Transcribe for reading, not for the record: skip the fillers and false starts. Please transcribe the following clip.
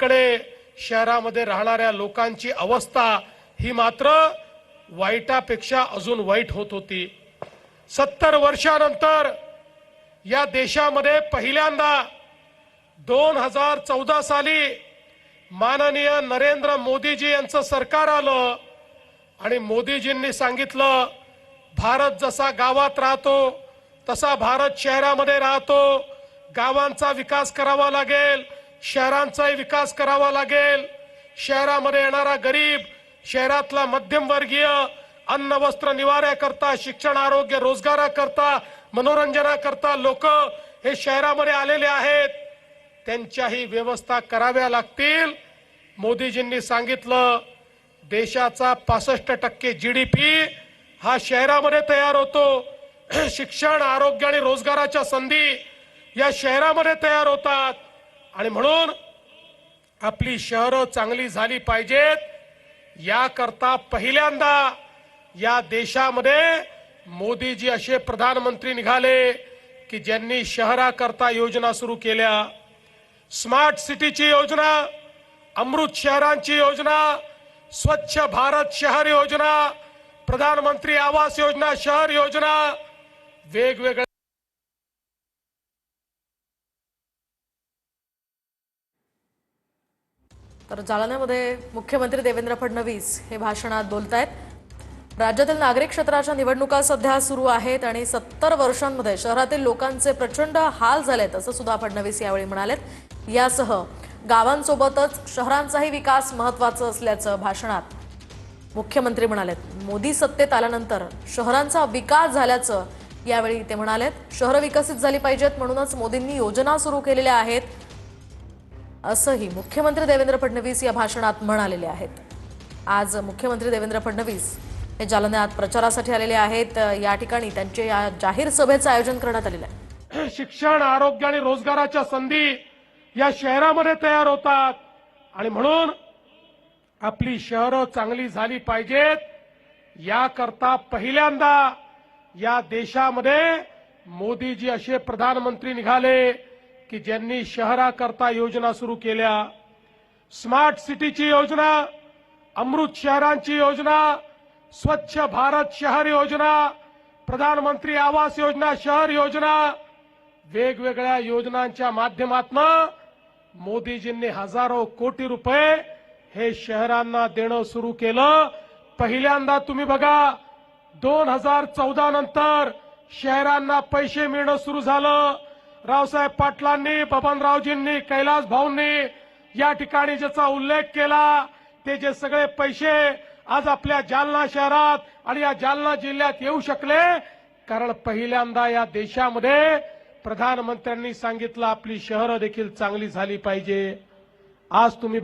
कडे शहरामध्ये राहणाऱ्या लोकांची अवस्था ही मात्र वाईटापेक्षा अजून वाईट होत होती। 70 वर्षानंतर या देशामध्ये पहिल्यांदा 2014 साली माननीय नरेंद्र मोदीजी यांचं सरकार आलं आणि मोदीजींनी सांगितलं भारत जसा गावात राहतो तसा भारत शहरामध्ये राहतो, गावांचा विकास करावा लागेल, शहरांचाही विकास करावा लागेल। शहरामध्ये येणारा गरीब, शहरातला मध्यमवर्गीय अन्न वस्त्र निवाऱ्याकरता, शिक्षण आरोग्य रोजगाराकरता, मनोरंजनाकरता लोक हे शहरामध्ये आलेले आहेत, त्यांच्याही व्यवस्था कराव्या लागतील। मोदीजींनी सांगितलं देशाचा 65% जीडीपी हा शहरामध्ये तयार होतो। शिक्षण, आरोग्य आणि रोजगाराच्या संधी या शहरामध्ये तयार होतात आणि म्हणून आपली शहरं चांगली झाली पाहिजेत। याकरता पहिल्यांदा या देशामध्ये मोदीजी असे प्रधानमंत्री निघाले की ज्यांनी शहराकरता योजना सुरू केल्या। स्मार्ट सिटीची योजना, अमृत शहरांची योजना, स्वच्छ भारत शहर योजना, प्रधानमंत्री आवास योजना, शहर योजना, वेगवेगळ्या तर जालन्यामध्ये मुख्यमंत्री देवेंद्र फडणवीस हे भाषणात बोलतायत। राज्यातील नागरिक क्षेत्राच्या निवडणुका सध्या सुरू आहेत आणि 70 वर्षांमध्ये शहरातील लोकांचे प्रचंड हाल झालेत असं सुद्धा फडणवीस यावेळी म्हणालेत। यासह गावांसोबतच शहरांचाही विकास महत्त्वाचा असल्याचं भाषणात मुख्यमंत्री म्हणालेत। मोदी सत्तेत आल्यानंतर शहरांचा विकास झाल्याचं यावेळी ते म्हणालेत। शहरं विकसित झाली पाहिजेत म्हणूनच मोदींनी योजना सुरू केलेल्या आहेत असंही मुख्यमंत्री देवेंद्र फडणवीस या भाषणात म्हणालेले आहेत। आज मुख्यमंत्री देवेंद्र फडणवीस हे जालन्यात प्रचारासाठी आलेले आहेत। या ठिकाणी त्यांचे या जाहीर सभेचं आयोजन करण्यात आलेलं आहे। शिक्षण, आरोग्य आणि रोजगाराच्या संधी या शहरामध्ये तयार होतात आणि म्हणून आपली शहरं चांगली झाली पाहिजेत। याकरता पहिल्यांदा या देशामध्ये मोदीजी असे प्रधानमंत्री निघाले की ज्यांनी शहराकरता योजना सुरू केल्या। स्मार्ट सिटीची योजना, अमृत शहरांची योजना, स्वच्छ भारत शहर योजना, प्रधानमंत्री आवास योजना, शहर योजना, वेगवेगळ्या योजनांच्या माध्यमातून मोदीजींनी हजारो कोटी रुपये हे शहरांना देणं सुरू केलं। पहिल्यांदा तुम्ही बघा 2014 नंतर शहरांना पैसे मिळणं सुरू झालं। रावसाहेब पाटलांनी, बबनरावजींनी, कैलास भाऊंनी या ठिकाणी ज्याचा उल्लेख केला, ते जे सगळे पैसे आज आपल्या जालना शहरात आणि या जालना जिल्ह्यात येऊ शकले कारण पहिल्यांदा या देशामध्ये प्रधानमंत्र्यांनी सांगितलं आपली शहरं देखील चांगली झाली पाहिजे। आज तुम्ही